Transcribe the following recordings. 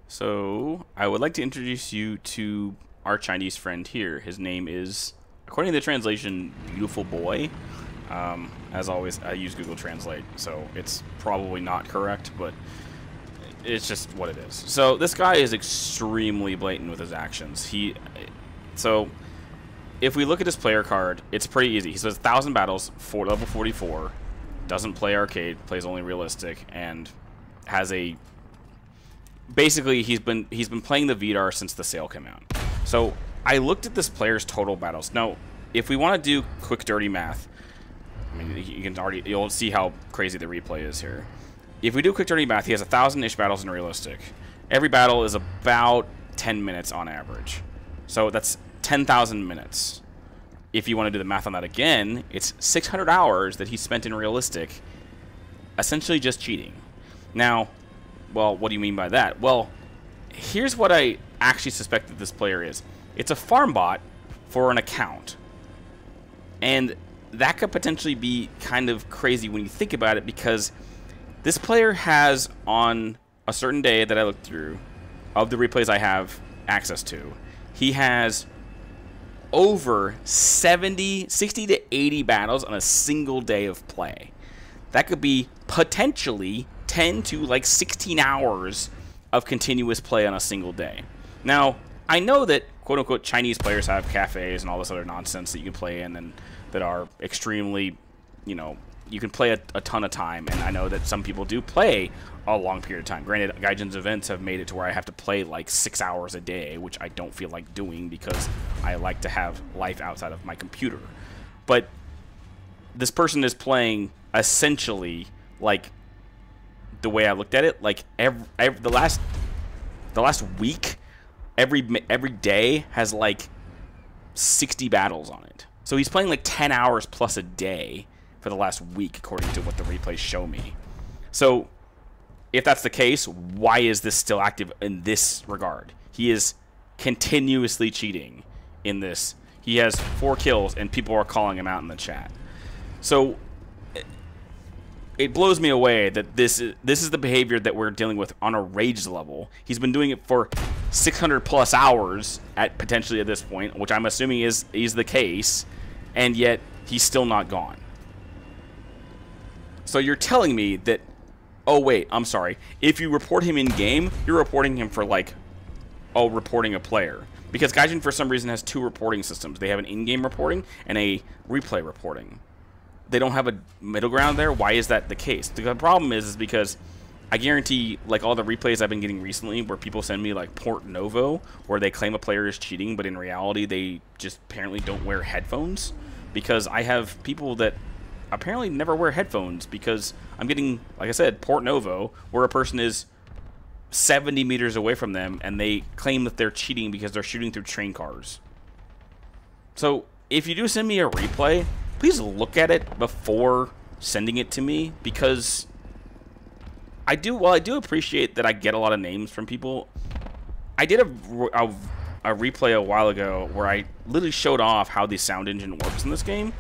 So, I would like to introduce you to our Chinese friend here. His name is, according to the translation, Beautiful Boy. As always, I use Google Translate, so it's probably not correct, but it's just what it is. So, this guy is extremely blatant with his actions. So, if we look at his player card, it's pretty easy. He says 1,000 battles, level 44, doesn't play arcade, plays only realistic, and has a... Basically, he's been playing the VDAR since the sale came out. So I looked at this player's total battles. Now, if we want to do quick, dirty math, I mean, you'll see how crazy the replay is here. If we do quick, dirty math, he has 1,000-ish battles in realistic. Every battle is about 10 minutes on average. So that's 10,000 minutes. If you want to do the math on that again, it's 600 hours that he spent in realistic, essentially just cheating. Now, well, what do you mean by that? Well, here's what I actually suspect that this player is. It's a farm bot for an account. And that could potentially be kind of crazy when you think about it, because this player has, on a certain day that I looked through, of the replays I have access to, he has over 60 to 80 battles on a single day of play. That could be potentially 10 to like 16 hours of continuous play on a single day. Now, I know that quote-unquote Chinese players have cafes and all this other nonsense that you can play in and that are extremely, you know, you can play a ton of time, and I know that some people do play a long period of time. Granted, Gaijin's events have made it to where I have to play like 6 hours a day, which I don't feel like doing because I like to have life outside of my computer. But this person is playing essentially like, the way I looked at it, like the last week, every day has like 60 battles on it. So he's playing like 10 hours plus a day for the last week, according to what the replays show me. So if that's the case, why is this still active in this regard? He is continuously cheating in this. He has 4 kills, and people are calling him out in the chat. So it blows me away that this is the behavior that we're dealing with on a rage level. He's been doing it for 600 plus hours at potentially at this point, which I'm assuming is the case, and yet he's still not gone. So you're telling me that, oh wait, I'm sorry, if you report him in game, you're reporting him for like, oh, reporting a player. Because Gaijin for some reason has 2 reporting systems. They have an in-game reporting and a replay reporting. They don't have a middle ground there. Why is that the case? The problem is because I guarantee, like all the replays I've been getting recently where people send me like Port Novo, where they claim a player is cheating, but in reality they just apparently don't wear headphones. Because I have people that apparently never wear headphones, because I'm getting, like I said, Port Novo, where a person is 70 meters away from them and they claim that they're cheating because they're shooting through train cars. So if you do send me a replay, please look at it before sending it to me, because I do appreciate that I get a lot of names from people. I did a replay a while ago where I literally showed off how the sound engine works in this game,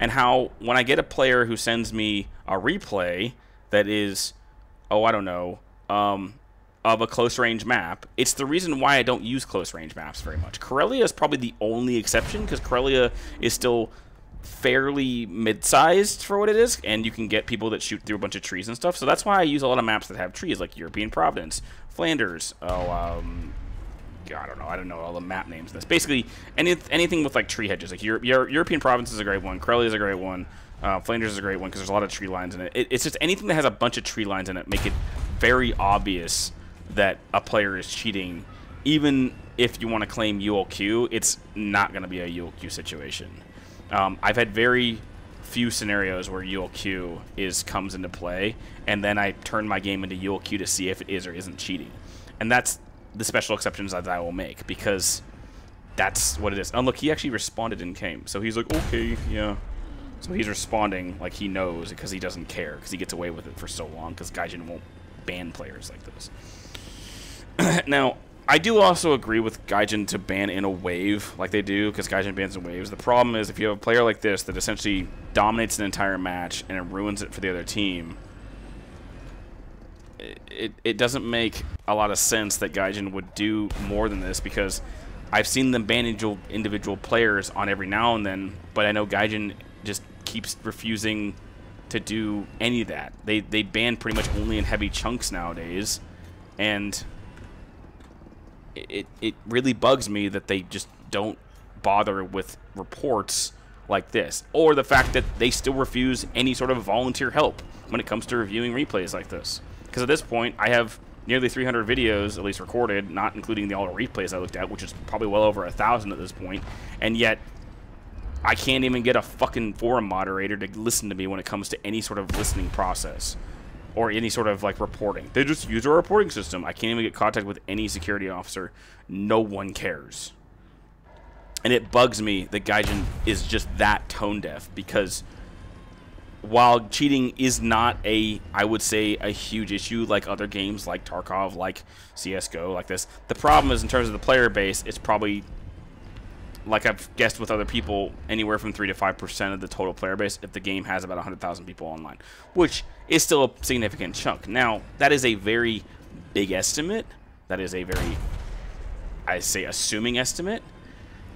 and how when I get a player who sends me a replay that is, oh, I don't know, of a close range map, it's the reason why I don't use close range maps very much. Corellia is probably the only exception, because Corellia is still fairly mid-sized for what it is, and you can get people that shoot through a bunch of trees and stuff. So that's why I use a lot of maps that have trees, like European Providence, Flanders, I don't know all the map names. That's basically anything with like tree hedges. Like European Province is a great one, Corellia is a great one, Flanders is a great one because there's a lot of tree lines in it. It's just anything that has a bunch of tree lines in it make it very obvious that a player is cheating. Even if you want to claim ULQ, it's not going to be a ULQ situation. I've had very few scenarios where ULQ comes into play, and then I turn my game into ULQ to see if it is or isn't cheating. And that's the special exceptions that I will make, because that's what it is. Oh, look, he actually responded in game. So he's like, okay, yeah. So he's responding like he knows, because he doesn't care, because he gets away with it for so long, because Gaijin won't ban players like this. Now, I do also agree with Gaijin to ban in a wave like they do, because Gaijin bans in waves. The problem is if you have a player like this that essentially dominates an entire match and it ruins it for the other team, it doesn't make a lot of sense that Gaijin would do more than this, because I've seen them ban individual players on every now and then, but I know Gaijin just keeps refusing to do any of that. They ban pretty much only in heavy chunks nowadays, and it really bugs me that they just don't bother with reports like this, or the fact that they still refuse any sort of volunteer help when it comes to reviewing replays like this. Because at this point, I have nearly 300 videos, at least recorded, not including all the replays I looked at, which is probably well over 1,000 at this point, and yet I can't even get a fucking forum moderator to listen to me when it comes to any sort of listening process or any sort of like reporting. They just use our reporting system. I can't even get contact with any security officer. No one cares. And it bugs me that Gaijin is just that tone deaf, because while cheating is not I would say, a huge issue like other games like Tarkov, like CSGO, like this, the problem is in terms of the player base, it's probably, like I've guessed with other people, anywhere from 3 to 5% of the total player base if the game has about 100,000 people online, which is still a significant chunk. Now, that is a very big estimate. That is a very, I say, assuming estimate.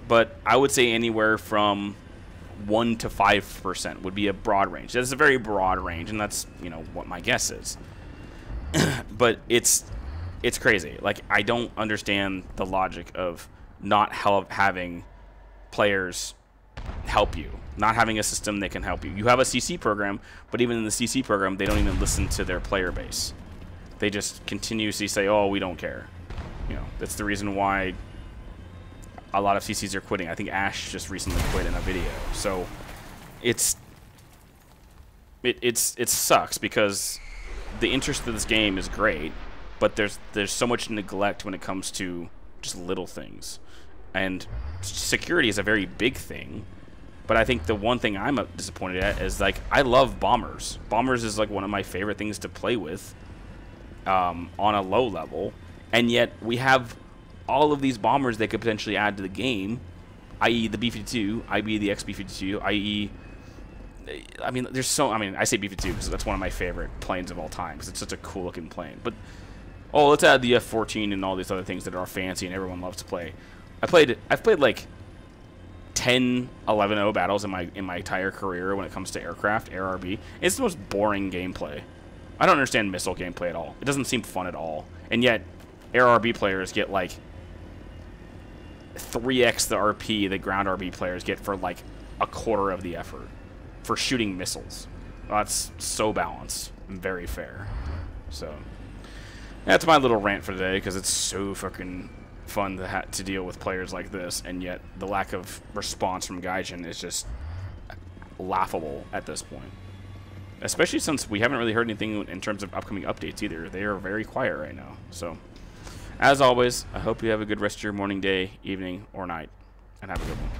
But I would say anywhere from 1 to 5% would be a broad range. That's a very broad range, and that's, you know, what my guess is. But it's crazy. Like, I don't understand the logic of not having players help you, not having a system that can help you. You have a CC program, but even in the CC program, they don't even listen to their player base. They just continuously say, "Oh, we don't care." You know, that's the reason why a lot of CCs are quitting. I think Ash just recently quit in a video. So it sucks, because the interest of this game is great, but there's so much neglect when it comes to just little things. And security is a very big thing, but I think the one thing I'm disappointed at is, like, I love bombers. Bombers is like one of my favorite things to play with on a low level, and yet we have all of these bombers they could potentially add to the game, i.e. the B-52, i.e. the XB-52, i.e. I mean, there's so, I mean, I say B-52 because that's one of my favorite planes of all time, because it's such a cool looking plane. But, oh, let's add the F-14 and all these other things that are fancy and everyone loves to play. I've played like 10 11-0 battles in my entire career when it comes to aircraft, ARB. It's the most boring gameplay. I don't understand missile gameplay at all. It doesn't seem fun at all. And yet, ARB players get like 3x the RP that ground RB players get for like a quarter of the effort for shooting missiles. That's so balanced and very fair. So that's my little rant for today, because it's so fucking fun to deal with players like this, and yet the lack of response from Gaijin is just laughable at this point. Especially since we haven't really heard anything in terms of upcoming updates either. They are very quiet right now. So, as always, I hope you have a good rest of your morning, day, evening, or night, and have a good one.